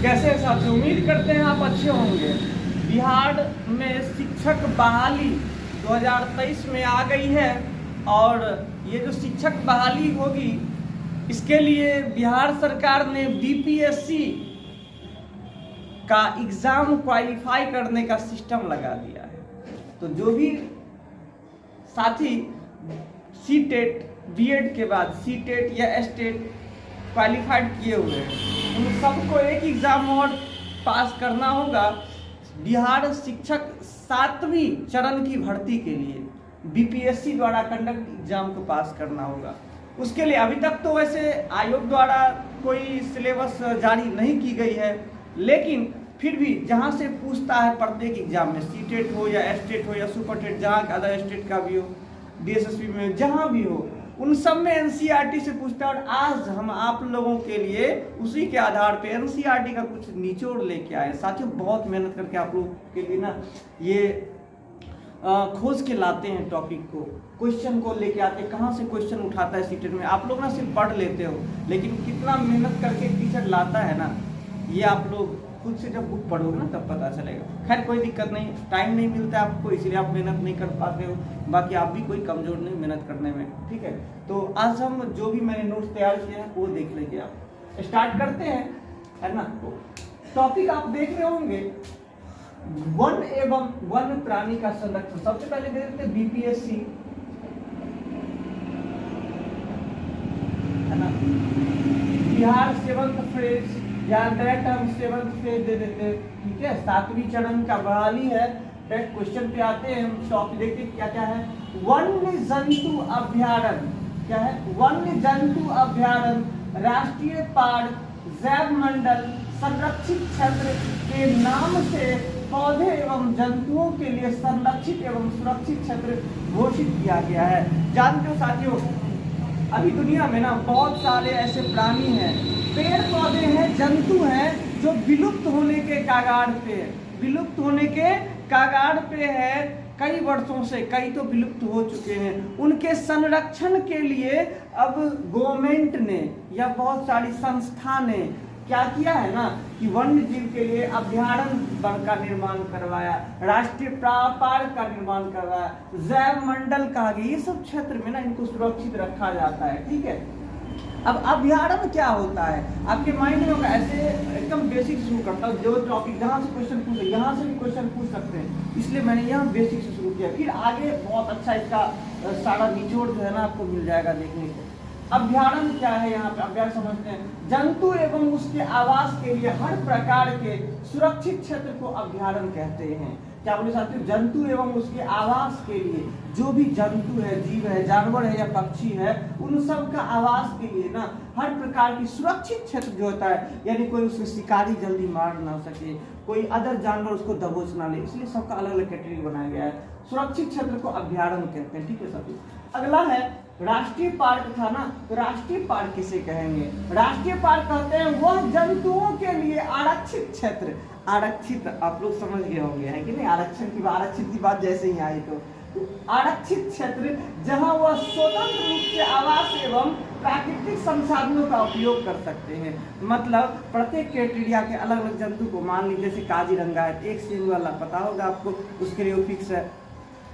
कैसे साथी, उम्मीद करते हैं आप अच्छे होंगे। बिहार में शिक्षक बहाली 2023 में आ गई है और ये जो शिक्षक बहाली होगी इसके लिए बिहार सरकार ने बीपीएससी का एग्ज़ाम क्वालिफाई करने का सिस्टम लगा दिया है। तो जो भी साथी सीटेट बीएड के बाद सीटेट या एसटेट क्वालिफाइड किए हुए हैं उन सबको एक एग्ज़ाम और पास करना होगा। बिहार शिक्षक 7वीं चरण की भर्ती के लिए बीपीएससी द्वारा कंडक्ट एग्ज़ाम को पास करना होगा। उसके लिए अभी तक तो वैसे आयोग द्वारा कोई सिलेबस जारी नहीं की गई है, लेकिन फिर भी जहां से पूछता है प्रत्येक एग्जाम में, सीटेट हो या एसटेट हो या सुपरटेट, जहां अदर स्टेट का भी हो, डीएसएसबी में जहां भी हो, उन सब में एनसीईआरटी से पूछता है। और आज हम आप लोगों के लिए उसी के आधार पे एनसीईआरटी का कुछ निचोड़ लेके आए। साथियों बहुत मेहनत करके आप लोगों के लिए ना ये खोज के लाते हैं टॉपिक को, क्वेश्चन को लेके आते हैं, कहाँ से क्वेश्चन उठाता है सीटेट में। आप लोग ना सिर्फ पढ़ लेते हो, लेकिन कितना मेहनत करके टीचर लाता है ना, ये आप लोग खुद से जब बुक पढ़ोगे ना तब पता चलेगा। खैर कोई दिक्कत नहीं, टाइम नहीं मिलता है आपको इसलिए आप मेहनत नहीं कर पाते हो, बाकी आप भी कोई कमज़ोर नहीं मेहनत करने में, ठीक है। तो आज हम जो भी मैंने नोट्स तैयार किए हैं वो देख लीजिए। आप स्टार्ट करते हैं, है ना। टॉपिक आप देख रहे होंगे वन एवं वन्य प्राणी का संरक्षण। सबसे पहले दे देते हैं बीपीएससी, है ना। बिहार 7th फेज या डायरेक्ट हम 7th फेज दे देते हैं, ठीक है। 7वीं चरण का बहाली है। डायरेक्ट क्वेश्चन पे आते हैं, हम टॉपिक देखते क्या क्या है। वन्य जंतु अभ्यारण्य क्या है? वन्य जंतु अभ्यारण्य राष्ट्रीय पार्क जैव मंडल संरक्षित क्षेत्र के नाम से पौधे एवं जंतुओं के लिए संरक्षित एवं सुरक्षित क्षेत्र घोषित किया गया है। जानते हो साथियों, अभी दुनिया में ना बहुत सारे ऐसे प्राणी हैं, पेड़ पौधे हैं, जंतु हैं जो विलुप्त होने के कागार पे है, विलुप्त होने के कागार पे है। कई वर्षों से कई तो विलुप्त हो चुके हैं। उनके संरक्षण के लिए अब गवर्नमेंट ने या बहुत सारी संस्था ने क्या किया है ना कि वन्य जीव के लिए अभ्यारण्य का निर्माण करवाया, राष्ट्रीय पार्क का निर्माण करवाया, जैव मंडल कहा गया। ये सब क्षेत्र में ना इनको सुरक्षित रखा जाता है, ठीक है। अब अभ्यारण्य क्या होता है आपके माइंड में होगा। ऐसे एकदम बेसिक शुरू करता हूँ, जो टॉपिक जहाँ से क्वेश्चन पूछे यहाँ से भी क्वेश्चन पूछ सकते हैं, इसलिए मैंने यहाँ बेसिक से शुरू किया। फिर आगे बहुत अच्छा इसका सारा निचोड़ जो है ना आपको मिल जाएगा देखने को। अभ्यारण्य क्या है, यहाँ पे अभ्यारण्य समझते हैं। जंतु एवं उसके आवास के लिए हर प्रकार के सुरक्षित क्षेत्र को अभ्यारण्य कहते हैं। क्या बोले साथियों? जंतु एवं उसके आवास के लिए, जो भी जंतु है, जीव है, जानवर है या पक्षी है, उन सब का आवास के लिए ना हर प्रकार की सुरक्षित क्षेत्र जो होता है, यानी कोई उसको शिकारी जल्दी मार ना सके, कोई अदर जानवर उसको दबोच ना ले, इसलिए सबका अलग अलग कैटेगरी बनाया गया है। सुरक्षित क्षेत्र को अभ्यारण्य कहते हैं, ठीक है साथियों। अगला है राष्ट्रीय पार्क था ना, तो राष्ट्रीय पार्क किसे कहेंगे? राष्ट्रीय पार्क कहते हैं वह जंतुओं के लिए आरक्षित क्षेत्र। आरक्षित आप लोग समझ गए होंगे, है कि नहीं। आरक्षित की बात जैसे ही आई तो आरक्षित क्षेत्र जहां वह स्वतंत्र रूप से आवास एवं प्राकृतिक संसाधनों का उपयोग कर सकते हैं। मतलब प्रत्येक क्राइटेरिया के अलग अलग जंतु को, मान लीजिए जैसे काजीरंगा है, एक सींग वाला, पता होगा आपको, उसके लिए वो फिक्स है।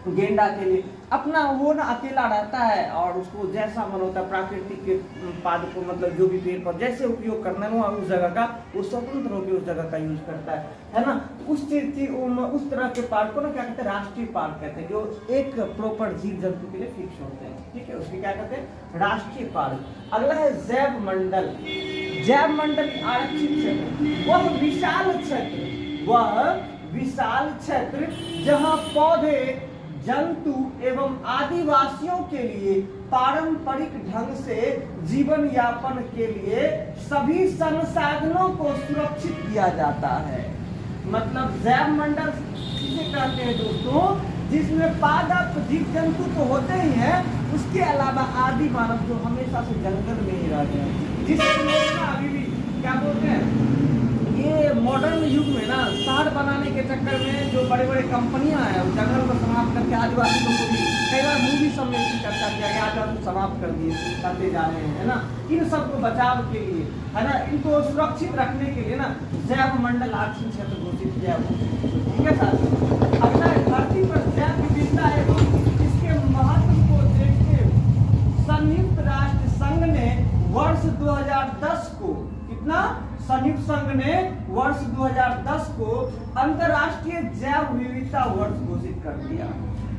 गेंडा के लिए अपना वो ना अकेला रहता है और उसको जैसा मन होता है प्राकृतिक के पाद को, मतलब जो भी पेड़ पर जैसे उपयोग करना है वो उस जगह का, वो स्वतंत्र होकर उस जगह का यूज करता है ना। उस तरह के पार्क को ना क्या कहते हैं? राष्ट्रीय पार्क कहते हैं, जो एक प्रॉपर जीव जंतु के लिए फिक्स होते हैं, ठीक है। उसके क्या कहते हैं? राष्ट्रीय पार्क। अगला है जैव मंडल। जैव मंडल आरक्षित क्षेत्र वह विशाल क्षेत्र जहाँ पौधे, जंतु एवं आदिवासियों के लिए पारंपरिक ढंग से जीवन यापन के लिए सभी संसाधनों को सुरक्षित किया जाता है। मतलब जैव मंडल किसे कहते हैं दोस्तों? जिसमें पादप जीव जंतु तो होते ही हैं, उसके अलावा आदि मानव जो हमेशा से जंगल में ही रहते हैं, जिससे लोग ना अभी भी क्या बोलते हैं, ये मॉडर्न युग में ना शहर बनाने के चक्कर में जो बड़े बड़े कंपनियां हैं, जंगल को समाप्त करके आदिवासियों को भी कई बार मूवी सब में इसकी चर्चा किया गया, आज हम समाप्त करते जा रहे हैं, है ना। इन सबको बचाव के लिए, है ना, इनको सुरक्षित रखने के लिए ना जैव मंडल आरक्षण क्षेत्र घोषित किया हुआ। ठीक है सर। अगला धरती पर जैव विविधता एवं इसके महत्व को देखते हुए संयुक्त राष्ट्र संघ ने वर्ष 2010 को, कितना, संयुक्त संघ ने वर्ष 2010 को अंतर्राष्ट्रीय जैव विविधता वर्ष घोषित कर दिया।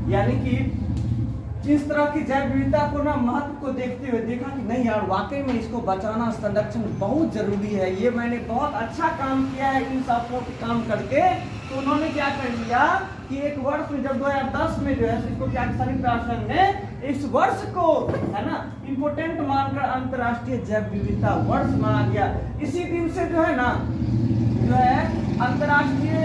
यानी कि इस तरह की जैव विविधता को ना महत्व को देखते हुए देखा कि नहीं यार, वाकई में इसको बचाना, संरक्षण बहुत जरूरी है। ये मैंने बहुत अच्छा काम किया है इन सबको काम करके। तो उन्होंने क्या कर दिया कि एक वर्ष में, जब 2010 में जो है इसको क्या संयुक्त राष्ट्र संघ ने इस वर्ष को, है ना, इम्पोर्टेंट मानकर अंतर्राष्ट्रीय जैव विविधता वर्ष माना गया। इसी दिन से जो है ना, जो है अंतर्राष्ट्रीय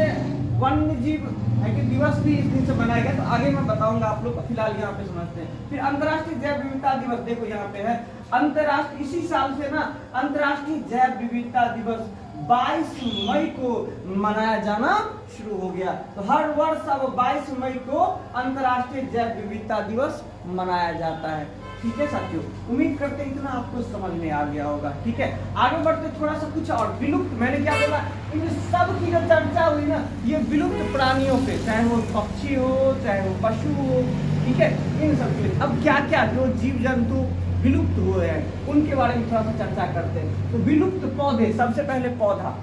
वन्य जीव दिवस भी इस दिन से मनाया गया। तो आगे मैं बताऊंगा, आप लोग फिलहाल यहाँ पे समझते हैं। फिर अंतर्राष्ट्रीय जैव विविधता दिवस देखो यहाँ पे है अंतर्राष्ट्रीय, इसी साल से ना अंतर्राष्ट्रीय जैव विविधता दिवस 22 मई को मनाया जाना शुरू हो गया। तो हर वर्ष अब 22 मई को अंतर्राष्ट्रीय जैव विविधता दिवस मनाया जाता है। ठीक है साथियों, उम्मीद करते हैं इतना आपको समझ में आ गया होगा। ठीक है, आगे बढ़ते थोड़ा सा कुछ और विलुप्त, मैंने क्या बोला, इन सब की जो चर्चा हुई ना, ये विलुप्त प्राणियों पे, चाहे वो पक्षी हो चाहे वो पशु हो, ठीक है, इन सब के। अब क्या क्या जो जीव जंतु विलुप्त हुए हैं उनके बारे में थोड़ा सा चर्चा करते हैं। तो विलुप्त पौधे, सबसे पहले पौधा,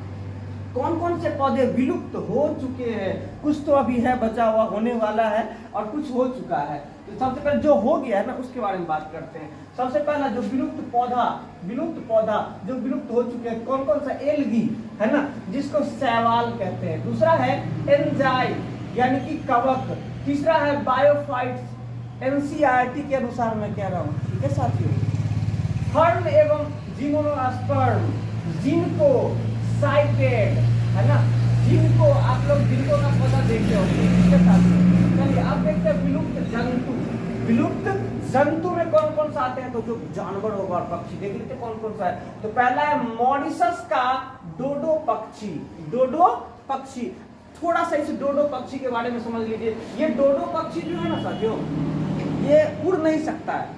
कौन कौन से पौधे विलुप्त हो चुके हैं, कुछ तो अभी है बचा हुआ, होने वाला है, और कुछ हो चुका है। तो सबसे पहले जो हो गया है ना उसके बारे में बात करते हैं। सबसे पहला जो विलुप्त पौधा जो विलुप्त हो चुके हैं, कौन कौन सा, एल्गी, है ना, जिसको शैवाल कहते हैं। दूसरा है एंजाई यानी कि कवक। तीसरा है बायोफाइट्स, एनसीईआरटी के अनुसार मैं कह रहा हूँ। ठीक है साथियों, फर्न एवं जिम्नोस्पर्म, जिनको साइटेड, है ना, जिनको आप लोग जिनको का पौधा देखते हो। ठीक है साथियों, चलिए अब देखते हैं विलुप्त जंतु। विलुप्त जंतु में कौन कौन सा आते हैं, तो जो जानवर होगा और पक्षी देख लेते कौन कौन सा है। तो पहला है मॉरिशस का डोडो पक्षी। डोडो पक्षी, थोड़ा सा इस डोडो पक्षी के बारे में समझ लीजिए। ये डोडो पक्षी जो है ना साथियों, ये उड़ नहीं सकता है,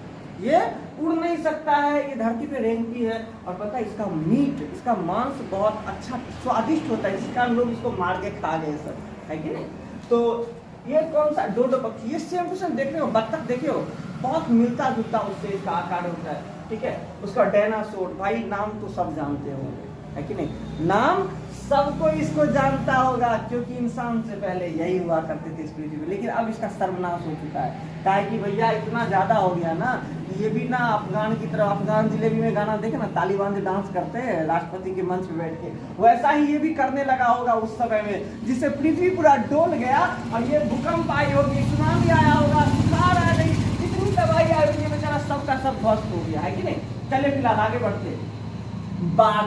ये उड़ नहीं सकता है, ये धरती पे रेंगती है। और पता है इसका मीट, इसका मांस बहुत अच्छा स्वादिष्ट होता है, इसका लोग इसको मार के खा गए सर, है कि नहीं। तो ये कौन सा डोडो पक्षी, ये सेम टू सेम देखने हो, बत्तख देखे हो, बहुत मिलता जुलता उससे इसका आकार होता है। ठीक है, उसका डायनासोर, भाई नाम तो सब जानते होंगे, है कि नहीं, नाम सबको इसको जानता होगा, क्योंकि इंसान से पहले यही हुआ करते थे इस पृथ्वी पे। लेकिन अब इसका सर्वनाश हो चुका है, काहे कि भैया इतना ज्यादा हो गया ना, ये भी ना अफगान की तरह, अफगान जिलेबी में गाना देखे ना, तालिबान जो डांस करते हैं राष्ट्रपति के मंच पे बैठ के, वैसा ही ये भी करने लगा होगा उस समय में, जिससे पृथ्वी पूरा डोल गया और ये भूकंप आई होगी, सुनामी आया होगा, सुखाड़ आ गई, इतनी तबाही आई होगी, बेचारा सबका सब ध्वस्त हो गया, है कि नहीं। चलिए फिलहाल आगे बढ़ते, बाघ,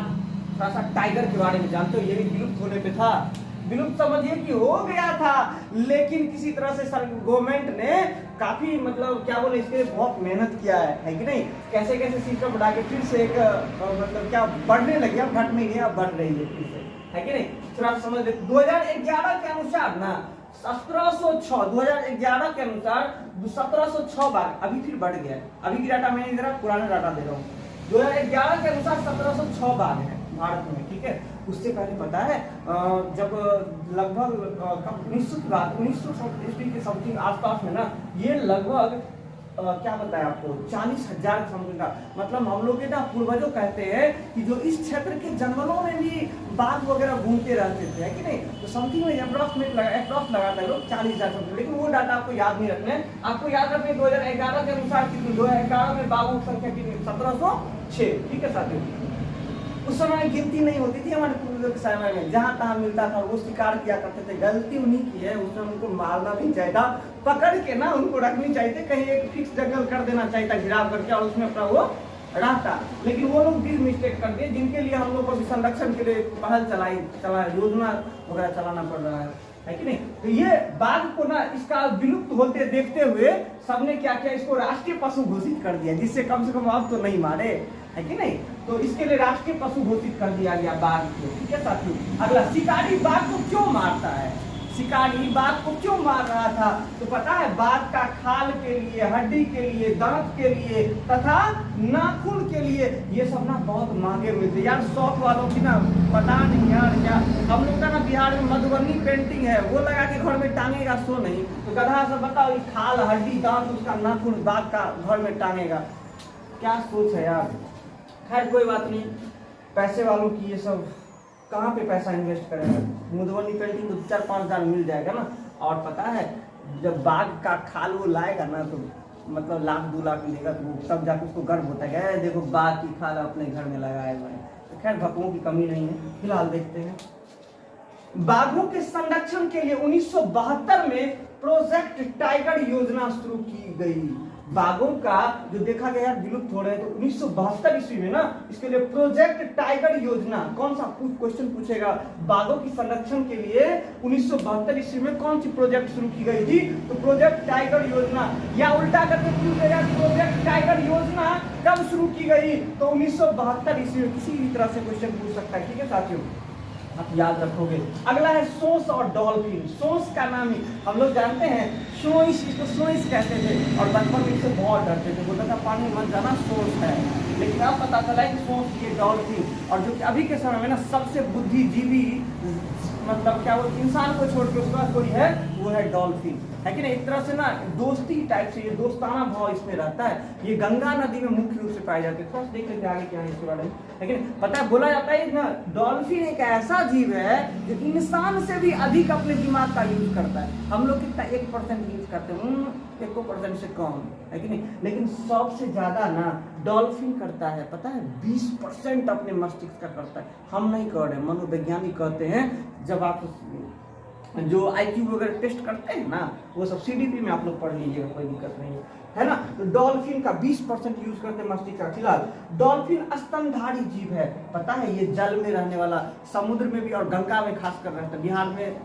थोड़ा सा टाइगर के बारे में जानते हो, ये भी विलुप्त होने पे था। विलुप्त समझिए कि हो गया था, लेकिन किसी तरह से गवर्नमेंट ने काफी, मतलब क्या बोले, इसके लिए बहुत मेहनत किया है कि नहीं, कैसे कैसे सिस्टम बढ़ा के फिर से एक मतलब क्या बढ़ने लगी, अब घट नहीं है, अब बढ़ रही है फिर से, है कि नहीं। थोड़ा समझ ले, 2011 के अनुसार ना 1706, 2011 के अनुसार 1706 बाघ, अभी फिर बढ़ गया है। अभी की डाटा मैंने इधर पुराना डाटा दे रहा हूँ, 2011 के अनुसार 1706 बाघ है भारत में। ठीक है, उससे पहले पता है जब लगभग 1900 ईस्वी के समथिंग आसपास में ना, ये लगभग क्या बताया आपको, 40,000 समथिंग का, मतलब हम लोग के ना पूर्वजों कहते हैं कि जो इस क्षेत्र के जंगलों में भी बाघ वगैरह घूमते रहते थे, है कि नहीं। तो समथिंग में अप्रॉक्स लगाता है लोग 40,000 समथिंग, लेकिन वो डाटा आपको याद नहीं रखने, आपको याद रखने 2011 के अनुसार कितनी, 2011 में बाघों की संख्या कितनी, 1706। ठीक है साथियों, उस समय गिनती नहीं होती थी हमारे पूर्वजों के समय में, जहां तहां मिलता था वो शिकार किया करते थे। गलती उन्हीं की है, उसमें उनको मारना नहीं चाहिए था, पकड़ के ना उनको रखनी चाहिए थी, कहीं एक फिक्स जंगल कर देना चाहिए था घिराव करके, और उसमें अपना वो रहता। लेकिन वो लोग भी मिस्टेक कर दिए, जिनके लिए हम लोग को संरक्षण के लिए पहल चला योजना वगैरह चलाना पड़ रहा है कि नहीं। तो ये बाघ को ना इसका विलुप्त होते देखते हुए सबने क्या किया, इसको राष्ट्रीय पशु घोषित कर दिया, जिससे कम से कम अब तो नहीं मारे, है कि नहीं। तो इसके लिए राष्ट्रीय पशु घोषित कर दिया गया बाघ को। ठीक है साथियों, अगला, शिकारी बाघ को क्यों मारता है। शिकारी बाघ को क्यों मार रहा था? तो पता है बाघ का खाल के लिए, हड्डी के लिए, दांत के लिए तथा नाखून के लिए ये सब ना बहुत महंगे मिलते यार। शौक वालों की ना पता नहीं यार, क्या हम लोग का ना बिहार में मधुबनी पेंटिंग है, वो लगा के घर में टांगेगा सो नहीं, तो गधा से बताओ ये खाल, हड्डी, दांत, उसका नाखून बाघ का घर में टांगेगा, क्या सोच है यार। खैर कोई बात नहीं, पैसे वालों की ये सब कहाँ पे पैसा इन्वेस्ट करेगा। मधुबनी पेंटिंग तो 4-5 हज़ार मिल जाएगा ना। और पता है जब बाघ का खाल वो लाएगा ना तो मतलब 1-2 लाख मिलेगा, तो तब जाके उसको गर्व होता है, देखो बाघ की खाल अपने घर में लगाए हुए हैं। तो खैर भक्तों की कमी नहीं है। फिलहाल देखते हैं बाघों के संरक्षण के लिए 1972 में प्रोजेक्ट टाइगर योजना शुरू की गई। बाघों का जो देखा गया विलुप्त हो रहे हैं, तो 1972 ईस्वी में ना इसके लिए प्रोजेक्ट टाइगर योजना, कौन सा क्वेश्चन पूछेगा, बाघों की संरक्षण के लिए 1972 ईस्वी में कौन सी प्रोजेक्ट शुरू की गई थी? तो प्रोजेक्ट टाइगर योजना, या उल्टा करके पूछेगा प्रोजेक्ट टाइगर योजना कब शुरू की गई? तो 1972 ईस्वी में। किसी भी तरह से क्वेश्चन पूछ सकता है, ठीक है साथियों, आप याद रखोगे। अगला है सोंस और डॉल्फिन। सोंस का नाम ही हम लोग जानते हैं, सोइस, इसको सोइस कहते थे और बचपन में इससे बहुत डरते थे, बोलता था पानी मत जाना, सोंस है। लेकिन अब पता चला कि सोंस ये डॉल्फिन, और जो कि अभी के समय में ना सबसे बुद्धिजीवी मतलब क्या वो इंसान को छोड़ के उसके बाद कोई है, वो है डॉल्फिन, है कि नहीं। एक तरह से ना दोस्ती टाइप से, ये दोस्ताना भाव इसमें रहता है। ये गंगा नदी में मुख्य रूप से पाए जाते हैं। थोड़ा सा देख लेते आगे क्या है इसके बारे में। लेकिन पता है बोला जाता है ना डॉल्फिन एक ऐसा जीव है जो इंसान से भी अधिक अपने दिमाग का यूज करता है। हम लोग कितना 1% यूज करते हैं, 1% से कम, है कि नहीं। लेकिन सबसे ज्यादा ना डॉल्फिन करता है, पता है 20% अपने मस्तिष्क का करता है। हम नहीं कर रहे, मनोवैज्ञानिक कहते हैं। जब आप जो IQ वगैरह टेस्ट करते हैं ना, वो सब CDP में आप लोग पढ़ लीजिएगा, कोई दिक्कत नहीं है ना। तो डॉल्फिन का 20% यूज करते हैं मस्तिष्क का। फिलहाल डॉल्फिन स्तनधारी जीव है, पता है ये जल में रहने वाला, समुद्र में भी और गंगा में खास कर रहता है। बिहार में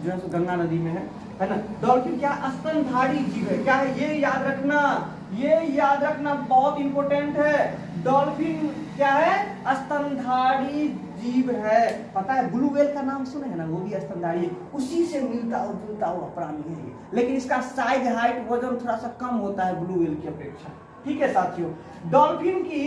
जो है गंगा नदी में है ना। डॉल्फिन क्या स्तनधारी जीव है, क्या है ये याद रखना, ये याद रखना बहुत इंपॉर्टेंट है। डॉल्फिन क्या है? स्तनधारी जीव है। पता है ब्लू व्हेल का नाम सुने हैं ना, वो भी स्तनधारी है, उसी से मिलता और जुलता हुआ प्राणी है। लेकिन इसका साइज, हाइट, वजन थोड़ा सा कम होता है ब्लू व्हेल की अपेक्षा, ठीक है साथियों। डॉल्फिन की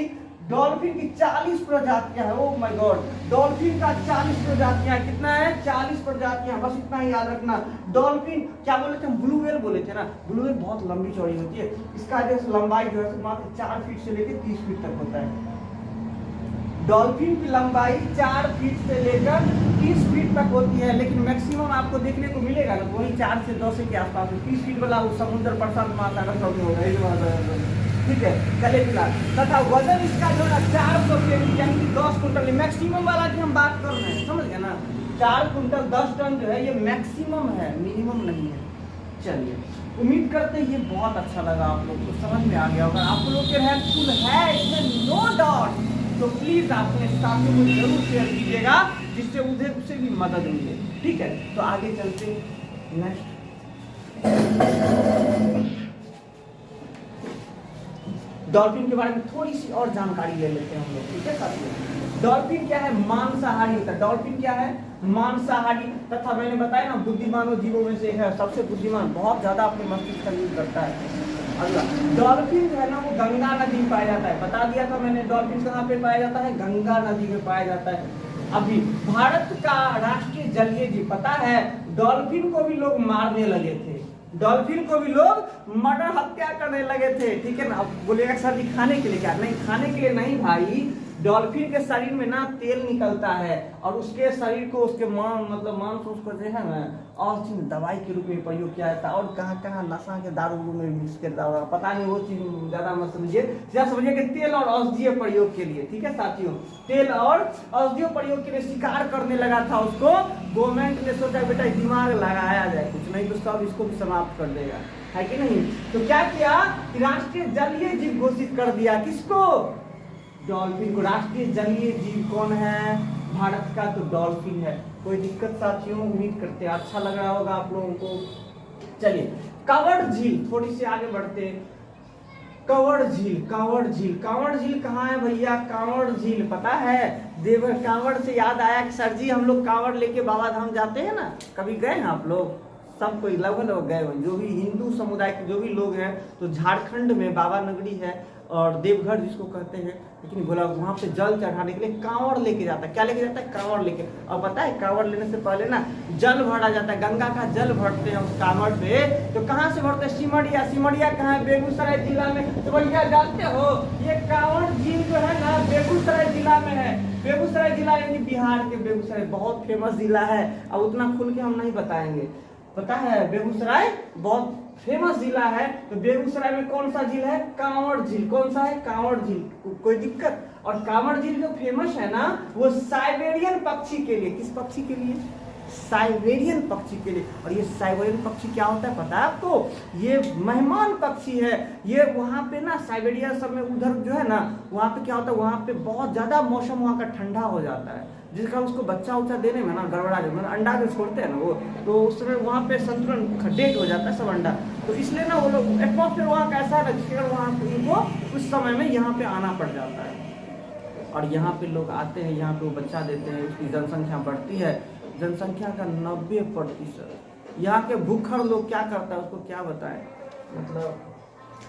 40 प्रजातियां हैं। ओह माय गॉड, डॉल्फिन का 40 प्रजातियां, कितना है? 40 प्रजातियां, बस इतना ही याद रखना। डॉल्फिन क्या बोले थे हम? ब्लू व्हेल बोले थे ना। ब्लू व्हेल बहुत लंबी चौड़ी होती है, इसका जो लंबाई जो है मात्र 4 फीट से लेकर 30 फीट तक होता है। डॉल्फिन की लंबाई 4 फीट से लेकर 30 फीट तक होती है, लेकिन मैक्सिमम आपको देखने को मिलेगा ना वही 4 से 10 के आसपास। 30 फीट वाला समुद्र प्रशांत महासागर सब में होगा, ठीक है। चले फिलहाल तथा वजन इसका जो है 400 kg यानी कि 10 कुंटल, मैक्सिमम वाला की हम बात कर रहे हैं, समझ गए ना। 4 कुंटल 10 टन जो है ये मैक्सिमम है, मिनिमम नहीं है। चलिए, उम्मीद करते हैं ये बहुत अच्छा लगा, आप लोग को समझ में आ गया होगा। आप लोग के हेल्पफुल है इसमें नो डाउट, तो प्लीज आप अपने साथियों को जरूर शेयर कीजिएगा जिससे उसे भी मदद मिले, ठीक है। तो आगे चलते नेक्स्ट डॉल्फिन के बारे में थोड़ी सी और जानकारी ले लेते हैं हम लोग, ठीक है साथियों। डॉल्फिन क्या है? मांसाहारी होता है। डॉल्फिन क्या है? मांसाहारी, तथा मैंने बताया ना बुद्धिमानों जीवों में से है, सबसे बुद्धिमान, बहुत ज्यादा अपने मस्तिष्क का यूज करता है। अगला डॉल्फिन जो है ना वो गंगा नदी में पाया जाता है, बता दिया था मैंने। डॉल्फिन कहाँ पे पाया जाता है? गंगा नदी में पाया जाता है। अभी भारत का राष्ट्रीय जलीय जीव, पता है डॉल्फिन को भी लोग मारने लगे थे, डॉल्फिन को भी लोग मर्डर, हत्या करने लगे थे, ठीक है ना। अब बोलेगा सर जी खाने के लिए क्या? नहीं, खाने के लिए नहीं भाई। डॉल्फिन के शरीर में ना तेल निकलता है और उसके शरीर को, उसके मांस उसको जो है ना औषधि दवाई के रूप में प्रयोग किया जाता है। और कहाँ कहाँ नशा के दारू में मिक्स करता होगा, पता नहीं, वो चीज ज्यादा मत समझिए, ज्यादा समझिए कि तेल और औषधीय प्रयोग के लिए, ठीक है साथियों। तेल और औषधीय प्रयोग के लिए शिकार करने लगा था उसको। गवर्नमेंट ने सोचा बेटा दिमाग लगाया जाए कुछ, नहीं तो सब इसको भी समाप्त कर देगा, है कि नहीं। तो क्या किया? राष्ट्रीय जलीय जीव घोषित कर दिया। किसको? डॉल्फिन को। राष्ट्रीय जलीय जीव कौन है भारत का? तो डॉल्फिन है। कोई दिक्कत साथियों? उम्मीद करते हैं अच्छा लग रहा होगा आप लोगों को। चलिए, कवर्ड झील, थोड़ी सी आगे बढ़ते हैं। कांवड़ झील, कांवड़ झील, कांवड़ झील कहाँ है भैया? कांवड़ झील पता है? देवर कांवड़ से याद आया कि सर जी हम लोग कांवड़ लेके बाबा धाम जाते हैं ना, कभी गए हैं आप लोग? सब कोई लगभग गए हो, जो भी हिंदू समुदाय के जो भी लोग हैं, तो झारखंड में बाबा नगरी है और देवघर जिसको कहते हैं, लेकिन बोला वहाँ पे जल चढ़ाने के लिए कांवड़ लेके जाता है। क्या लेके जाता है? कांवड़ लेके। और पता है कांवड़ लेने से पहले ना जल भरा जाता है, गंगा का जल भरते हैं उस कांवड़ पे। तो कहाँ से भरते हैं? सिमरिया। सिमरिया कहाँ है? बेगूसराय जिला में। तो भैया जानते हो ये कांवड़ झील जो है ना बेगूसराय जिला में है। बेगूसराय जिला यानी बिहार के बेगूसराय, बहुत फेमस जिला है। अब उतना खुल के हम नहीं बताएंगे, पता है बेगूसराय बहुत फेमस जिला है। तो बेगूसराय में कौन सा झील है? कांवड़ झील। कौन सा है? कांवड़ झील। कोई दिक्कत? और कांवड़ झील जो फेमस है ना वो साइबेरियन पक्षी के लिए। किस पक्षी के लिए? साइबेरियन पक्षी के लिए। और ये साइबेरियन पक्षी क्या होता है पता है आपको? ये मेहमान पक्षी है। ये वहाँ पे ना साइबेरिया सब में उधर जो है ना वहाँ पे क्या होता है, वहाँ पे बहुत ज्यादा मौसम वहाँ का ठंडा हो जाता है, जिसका उसको बच्चा उच्चा देने में ना गड़बड़ा जाता है, मतलब अंडा जो छोड़ते हैं ना वो, तो उस समय वहाँ पे संतुलन डेट हो जाता है सब अंडा। तो इसलिए ना वो लोग एटमॉस्फेयर वहाँ का ऐसा है जिसके कारण वहाँ उनको उस समय में यहाँ पे आना पड़ जाता है। और यहाँ पे लोग आते हैं, यहाँ पे वो बच्चा देते हैं, उसकी जनसंख्या बढ़ती है। जनसंख्या का 90%। यहाँ के भूखड़ लोग क्या करता है उसको क्या बताएं, मतलब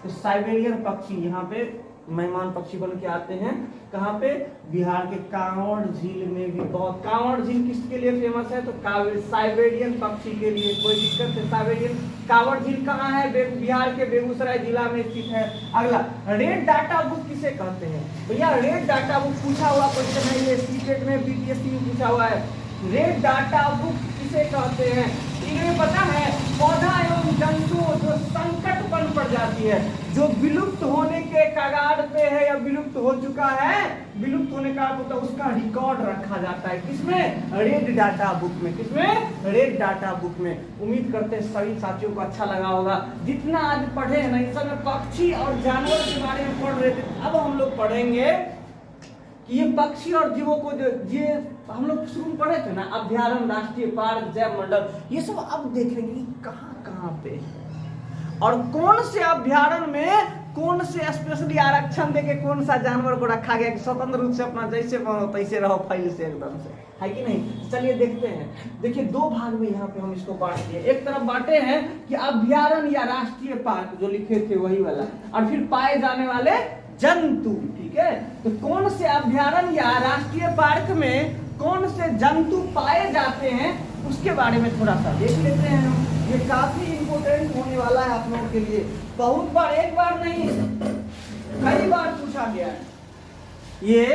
तो साइबेरियन पक्षी यहाँ पे मेहमान पक्षी बन के आते हैं। कहाँ पे? बिहार के कांवड़ झील में भी बहुत। कांवड़ झील किसके लिए फेमस है? तो साइबेरियन पक्षी के लिए। कोई दिक्कत है? साइबेरियन कांवड़ झील कहाँ है? बिहार के बेगूसराय जिला में स्थित है। अगला, रेड डाटा बुक किसे कहते हैं? भैया रेड डाटा बुक पूछा हुआ क्वेश्चन है, ये सीटेट में बीपीएससी में पूछा हुआ है। रेड डाटा बुक किसे कहते हैं? इन्हें पता है? पौधा एवं जंतु जो संकट बन पड़ जाती है, जो विलुप्त होने के कगार पे है या विलुप्त हो चुका है, विलुप्त होने का होता है, उसका रिकॉर्ड रखा जाता है किसमें? रेड डाटा बुक में। किसमें? रेड डाटा बुक में। उम्मीद करते हैं सभी साथियों को अच्छा लगा होगा। जितना आज पढ़े हैं ना, इस समय पक्षी और जानवर के बारे में पढ़ रहे थे, अब हम लोग पढ़ेंगे कि ये पक्षी और जीवों को जो ये हम लोग शुरू में पढ़े थे ना, अभ्यारण्य, राष्ट्रीय पार्क, जैव मंडल, ये सब अब देखेंगे कि कहाँ कहाँ पे और कौन से अभ्यारण्य में कौन से स्पेशली आरक्षण देके कौन सा जानवर को रखा गया कि स्वतंत्र रूप से अपना जैसे बनो तैसे रहो, फाइल से एकदम से, है कि नहीं? चलिए देखते हैं। देखिए दो भाग में यहाँ पे हम इसको बांट दिए। एक तरफ बांटे हैं कि अभ्यारण्य या राष्ट्रीय पार्क, जो लिखे थे वही वाला, और फिर पाए जाने वाले जंतु। ठीक है, तो कौन से अभ्यारण्य या राष्ट्रीय पार्क में कौन से जंतु पाए जाते हैं उसके बारे में थोड़ा सा देख लेते हैं हम। ये काफी इंपोर्टेंट होने वाला है आप लोगों के लिए। बहुत बार, एक बार नहीं कई बार पूछा गया है, ये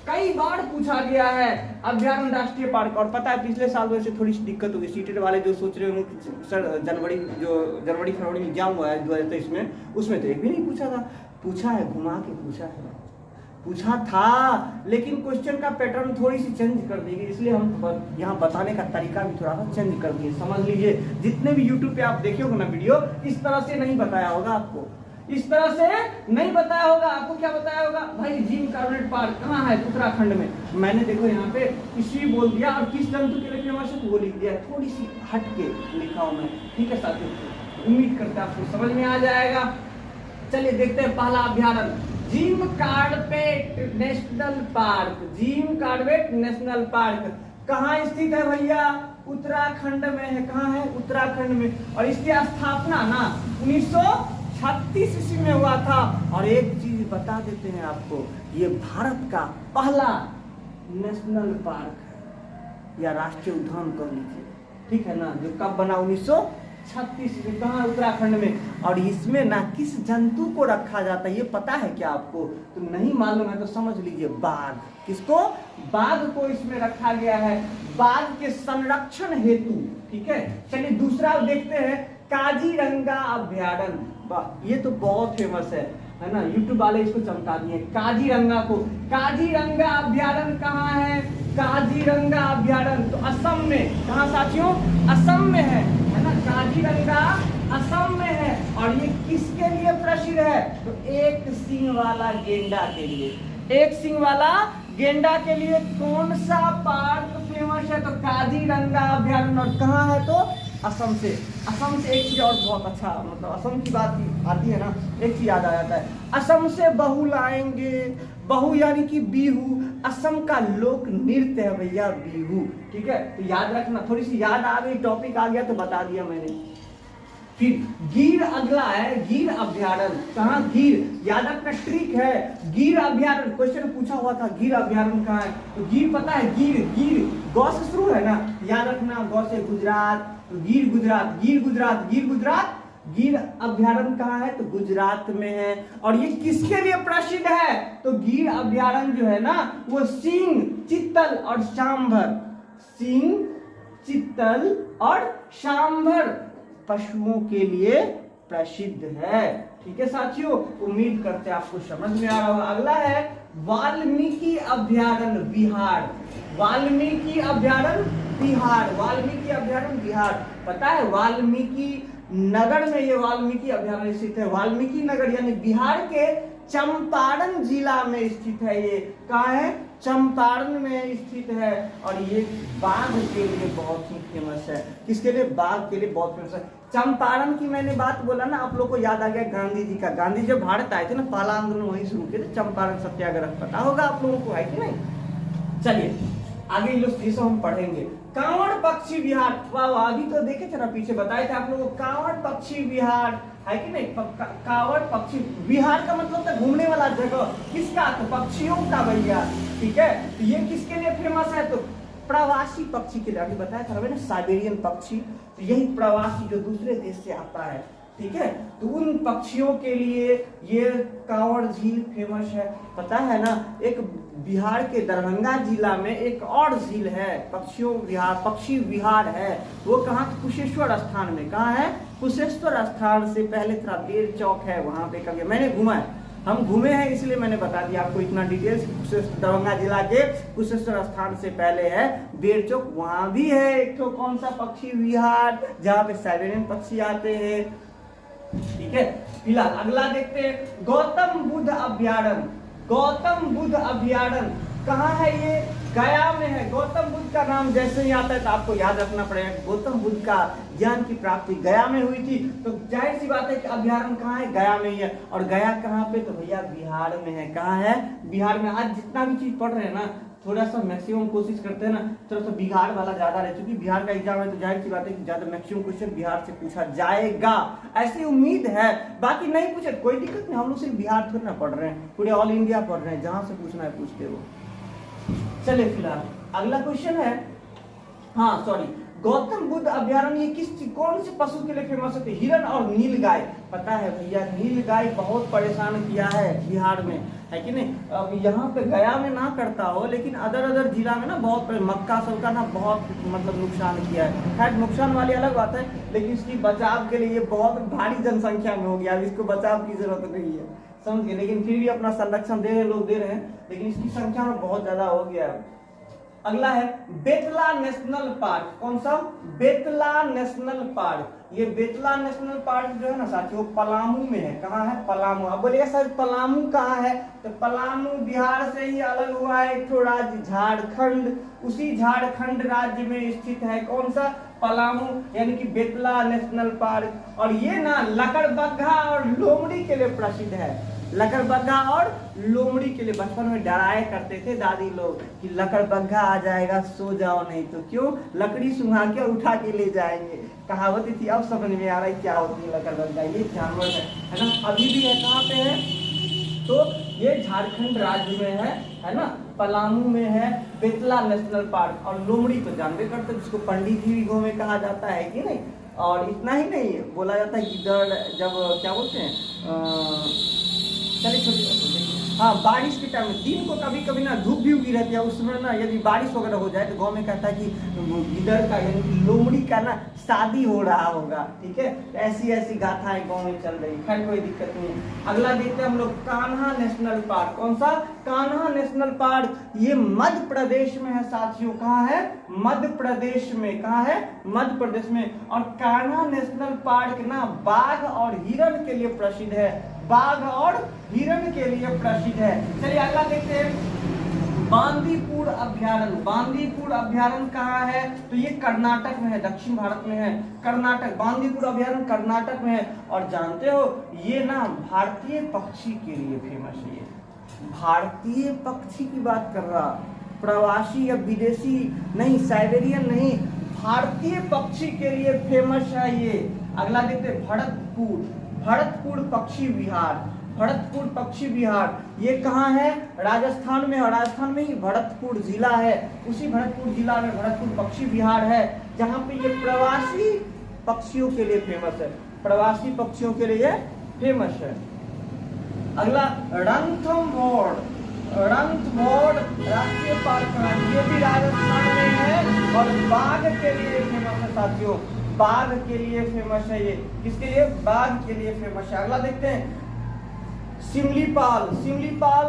कई बार पूछा गया है अभ्यारण्य राष्ट्रीय पार्क। और पता है पिछले साल वैसे थोड़ी सी दिक्कत हो गई, सीटेट वाले जो सोच रहे होंगे सर जनवरी फरवरी में एग्जाम हुआ है 2023 में, उसमें तो एक भी नहीं पूछा था। पूछा है, घुमा के पूछा था, लेकिन क्वेश्चन का पैटर्न थोड़ी सी चेंज कर दी गई, इसलिए हम यहाँ बताने का तरीका भी थोड़ा सा चेंज कर दिए। समझ लीजिए, जितने भी YouTube पे आप देखे होंगे ना वीडियो, इस तरह से नहीं बताया होगा आपको, इस तरह से नहीं बताया होगा। आपको क्या बताया होगा? भाई जिम कार्बोनेट पार्क कहाँ है? उत्तराखंड में। मैंने देखो यहाँ पे किसी बोल दिया और किस जंतु के लिए फेमस है वो लिख दिया, थोड़ी सी हट के लिखा हूँ मैं। ठीक है साथियों, उम्मीद करते हैं आपको समझ में आ जाएगा। चलिए देखते हैं पहला अभ्यारण्य, Jim Corbett National Park. Jim Corbett National Park कहाँ स्थित है भैया? उत्तराखंड में है। कहाँ है? उत्तराखंड में। और इसकी स्थापना ना 1936 ईस्वी में हुआ था। और एक चीज बता देते हैं आपको, ये भारत का पहला नेशनल पार्क है या राष्ट्रीय उद्यान कह लीजिए, ठीक है ना, जो कब बना? 1936 में। कहाँ? उत्तराखंड में। और इसमें ना किस जंतु को रखा जाता है ये पता है क्या आपको? तो नहीं मालूम है तो समझ लीजिए, बाघ। किसको? बाघ को इसमें रखा गया है, बाघ के संरक्षण हेतु। ठीक है, चलिए दूसरा देखते हैं, काजीरंगा अभ्यारण्य। ये तो बहुत फेमस है ना, यूट्यूब वाले इसको चमका दिए काजीरंगा को। काजीरंगा अभ्यारण्य कहाँ है? काजीरंगा अभ्यारण्य तो असम में। कहाँ साथियों? असम में है ना। काजीरंगा असम में है। और ये किसके लिए प्रसिद्ध है? तो एक सींग वाला गेंडा के लिए। एक सींग वाला गेंडा के लिए कौन सा पार्क फेमस है? तो काजीरंगा अभ्यारण्य। और कहाँ है? तो असम से एक चीज और बहुत अच्छा, मतलब असम की बात आती है ना, एक चीज याद आ जाता है, असम से बहू लाएंगे, बहू यानी कि बिहू, असम का लोक नृत्य है भैया बिहू, ठीक है। तो याद रखना, थोड़ी सी याद आ गई, टॉपिक आ गया तो बता दिया मैंने। फिर गिर अगला है, गिर अभ्यारण्य, कहाँ गिर, याद रखना ट्रिक है, गिर अभ्यारण्य, क्वेश्चन पूछा हुआ था गिर अभ्यारण्य कहाँ है, तो गिर पता है, गिर गौ से शुरू है ना, याद रखना गौ से गुजरात, तो गिर गुजरात, गिर गुजरात, गिर अभ्यारण्य कहाँ है, तो गुजरात में है। और ये किसके लिए प्रसिद्ध है, तो गिर अभ्यारण्य जो है ना वो सिंह, चीतल और सांभर, सिंह, चीतल और सांभर पशुओं के लिए प्रसिद्ध है, ठीक है साथियों। उम्मीद करते हैं आपको समझ में आ रहा होगा। अगला है वाल्मीकि अभ्यारण्य बिहार, वाल्मीकि अभ्यारण्य बिहार, वाल्मीकि अभ्यारण्य बिहार, पता है वाल्मीकि नगर में ये वाल्मीकि अभ्यारण्य स्थित है, वाल्मीकि नगर यानी बिहार के चंपारण जिला में स्थित है। ये कहाँ है, चंपारण में स्थित है। और ये बाघ के लिए बहुत ही फेमस है, किसके लिए, बाघ के लिए बहुत फेमस है। चंपारण की मैंने बात बोला ना, आप लोग को याद आ गया गांधी जी का, गांधी जब भारत आए थे ना, पहला आंदोलन वहीं शुरू किया था, चंपारण सत्याग्रह, पता होगा आप लोगों को, है कि नहीं। चलिए आगे इलस्ट्रेशन हम पढ़ेंगे। कांवड़ पक्षी विहार, वाह अभी तो देखे थे ना, पीछे बताए थे आप लोगों को, कांवड़ पक्षी विहार है कि नहीं, कांवड़ पक्षी विहार का मतलब था घूमने वाला जगह, किसका, तो पक्षियों का भैया, ठीक है। तो ये किसके लिए फेमस है, तो प्रवासी पक्षी के लिए, अभी बताया था ना साइबेरियन पक्षी, तो यही प्रवासी जो दूसरे देश से आता है, ठीक है, तो उन पक्षियों के लिए ये कांवड़ झील फेमस है। पता है ना, एक बिहार के दरभंगा जिला में एक और झील है, पक्षियों विहार, पक्षी विहार है, वो कहाँ, कुशेश्वर स्थान में, कहाँ है, कुशेश्वर स्थान से पहले थोड़ा बेर चौक है, वहां पे कभी मैंने घूमा है, हम घूमे हैं इसलिए मैंने बता दिया आपको इतना डिटेल्स। दरभंगा जिला के कुशेश्वर स्थान से पहले है बेर चौक, वहां भी है एक तो कौन सा पक्षी विहार, जहाँ पे साइबेरियन पक्षी आते हैं, ठीक है। फिलहाल अगला देखते हैं, गौतम बुद्ध अभ्यारण्य, गौतम बुद्ध अभ्यारण्य कहाँ है, ये गया में है। गौतम बुद्ध का नाम जैसे ही आता है तो आपको याद रखना पड़ेगा, गौतम बुद्ध का ज्ञान की प्राप्ति गया में हुई थी, तो जाहिर सी बात है कि अभ्यारण्य कहाँ है, गया में ही है। और गया कहाँ पे, तो भैया बिहार में है, कहाँ है, बिहार में। आज जितना भी चीज पढ़ रहे हैं ना, थोड़ा सा मैक्सिमम कोशिश करते हैं ना, थोड़ा सा बिहार वाला ज्यादा रहे, क्योंकि बिहार का एग्जाम है तो जाहिर सी बात है कि ज्यादा मैक्सिमम क्वेश्चन बिहार से पूछा जाएगा, ऐसी उम्मीद है। बाकी नहीं पूछे कोई दिक्कत नहीं, हम लोग सिर्फ बिहार थोड़ी ना पढ़ रहे हैं, पूरे ऑल इंडिया पढ़ रहे हैं, जहां से पूछना है पूछते हो। चलिए फिलहाल अगला क्वेश्चन है, हाँ सॉरी, गौतम बुद्ध अभ्यारण्य कौन से पशु के लिए फेमस है, हिरण और नीलगाय। पता है भैया, नीलगाय बहुत परेशान किया है बिहार में, है कि नहीं। अब यहाँ पे गया में ना करता हो, लेकिन अदर जिला में ना बहुत, मक्का सबका ना बहुत मतलब नुकसान किया है। खैर नुकसान वाली अलग बात है, लेकिन इसकी बचाव के लिए बहुत भारी जनसंख्या में हो गया, अब इसको बचाव की जरूरत नहीं है, समझ गए। लेकिन फिर भी अपना संरक्षण दे रहे लोग, दे रहे हैं, लेकिन इसकी संख्या में बहुत ज्यादा हो गया है। अगला है बेतला नेशनल पार्क, कौन सा, बेतला नेशनल पार्क। ये बेतला नेशनल पार्क जो है ना साथियों, पलामू में है, कहाँ है, पलामू। अब बोलिएगा सर पलामू कहाँ है, तो पलामू बिहार से ही अलग हुआ है एक तो राज्य झारखंड, उसी झारखंड राज्य में स्थित है, कौन सा, पलामू, यानी कि बेतला नेशनल पार्क। और ये ना लकड़बग्घा और लोमड़ी के लिए प्रसिद्ध है, लकड़बग्घा और लोमड़ी के लिए। बचपन में डराया करते थे दादी लोग कि लकड़बग्घा आ जाएगा, सो जाओ नहीं तो, क्यों, लकड़ी सुंघा के उठा के ले जाएंगे, कहावत थी। अब समझ में आ रहा है क्या होती है लकड़बग्घा, ये जानवर है ना, अभी भी है, कहाँ पे है, तो ये झारखंड राज्य में है ना, पलामू में है बेतला नेशनल पार्क। और लोमड़ी तो जानते करते, जिसको पंडित जी गाँव में कहा जाता है कि नहीं। और इतना ही नहीं, बोला जाता है गिद्धड़, जब क्या बोलते हैं, चलिए छोटी, हाँ बारिश के टाइम में, दिन को कभी कभी ना धूप भी उगी रहती है, उसमें ना यदि बारिश वगैरह हो जाए तो गांव में कहता है कि गिद्धड़ का यानी लोमड़ी का ना शादी हो रहा होगा, ठीक है। ऐसी ऐसी गाथाएं गांव में चल रही, खैर कोई दिक्कत नहीं। अगला देखते हैं हम लोग, कान्हा नेशनल पार्क, कौन सा, कान्हा नेशनल पार्क। ये मध्य प्रदेश में है साथियों, कहाँ है, मध्य प्रदेश में, कहाँ है, मध्य प्रदेश में। और कान्हा नेशनल पार्क ना बाघ और हिरण के लिए प्रसिद्ध है, बाघ और हिरण के लिए प्रसिद्ध है। चलिए अगला देखते हैं, बांदीपुर अभ्यारण्य, बांदीपुर अभ्यारण्य कहाँ है? तो ये कर्नाटक में है, दक्षिण भारत में है, कर्नाटक। बांदीपुर अभ्यारण्य कर्नाटक में है। और जानते हो ये ना भारतीय पक्षी के लिए फेमस है। ये भारतीय पक्षी की बात कर रहा, प्रवासी या विदेशी नहीं, साइबेरियन नहीं, भारतीय पक्षी के लिए फेमस है ये। अगला देखते हैं भरतपुर, भरतपुर पक्षी विहार, भरतपुर पक्षी विहार ये कहाँ है? राजस्थान में, और राजस्थान में ही भरतपुर जिला है, उसी भरतपुर जिला में भरतपुर पक्षी विहार है, जहाँ पे ये प्रवासी पक्षियों के लिए फेमस है, प्रवासी पक्षियों के लिए फेमस है। अगला रणथंभौर, रणथंभौर राष्ट्रीय पार्क है, ये भी राजस्थान में है और बाघ के लिए फेमस है साथियों, बाघ के लिए फेमस है ये। किसके लिए? बाघ के लिए फेमस है। अगला देखते हैं सिमलीपाल, सिमलीपाल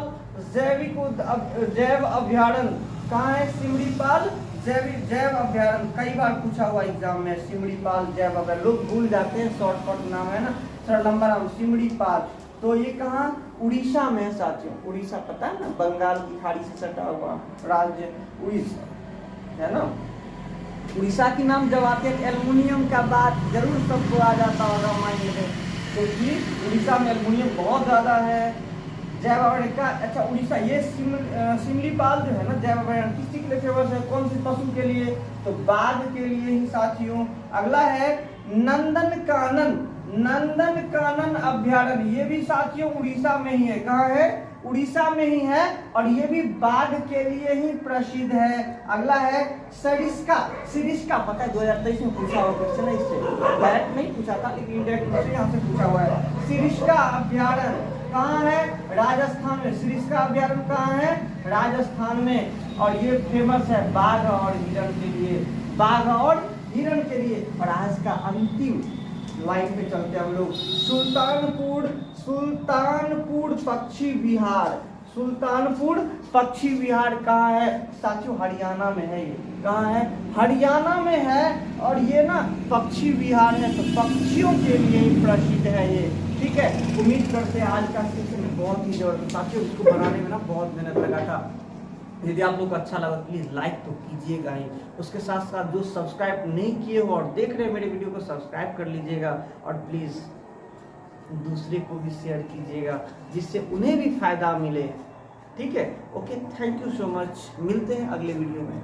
जैव अभ्यारण्य कहाँ है? सिमलीपाल जैव अभ्यारण्य कई बार पूछा हुआ एग्जाम में, सिमलीपाल जैव अभ्यारण्य, लोग भूल जाते हैं, शॉर्टकट नाम है ना, सर लंबा नाम सिमलीपाल। तो ये कहाँ? उड़ीसा में है साथियों, उड़ीसा पता है ना, बंगाल की खाड़ी से सटा हुआ राज्य उड़ीसा है ना। उड़ीसा की नाम जब आते हैं एल्युमिनियम का बात जरूर सबको आ जाता होगा माइंड में, क्योंकि उड़ीसा में एल्युमिनियम बहुत ज्यादा है। जैव अभ्यारण्य का अच्छा उड़ीसा, ये सिमलीपाल जो है ना जैव अभ्यारण्य किसी के लिए फेमस है? कौन से पशु के लिए? तो बाघ के लिए ही साथियों। अगला है नंदनकानन, नंदनकानन अभ्यारण्य, ये भी साथियों उड़ीसा में ही है। कहाँ है? उड़ीसा में ही है और ये भी बाघ के लिए ही प्रसिद्ध है। अगला है सरिस्का, सरिस्का पता है 2023 में पूछा हुआ क्वेश्चन है, इससे डायरेक्ट नहीं पूछा था लेकिन इनडायरेक्ट यहाँ से पूछा हुआ है। सरिस्का अभ्यारण्य कहाँ है? राजस्थान में। सरिस्का अभ्यारण्य कहाँ है? राजस्थान में। और ये फेमस है बाघ और हिरण के लिए, बाघ और हिरण के लिए। और आज का अंतिम लाइन पे चलते हम लोग, सुल्तानपुर, सुल्तानपुर पक्षी विहार, सुल्तानपुर पक्षी विहार कहाँ है? साथियों हरियाणा में है। ये कहाँ है? हरियाणा में है और ये ना पक्षी विहार है, तो पक्षियों के लिए ही प्रसिद्ध है ये। ठीक है, उम्मीद करते हैं आज का सेशन बहुत ही जबरदस्त साथियों, इसको बनाने में ना बहुत मेहनत लगा था। यदि आप लोग को अच्छा लगा प्लीज़ लाइक तो कीजिएगा ही, उसके साथ साथ जो सब्सक्राइब नहीं किए हो और देख रहे हैं मेरे वीडियो को सब्सक्राइब कर लीजिएगा और प्लीज़ दूसरे को भी शेयर कीजिएगा जिससे उन्हें भी फायदा मिले। ठीक है, okay, thank you so much, मिलते हैं अगले वीडियो में।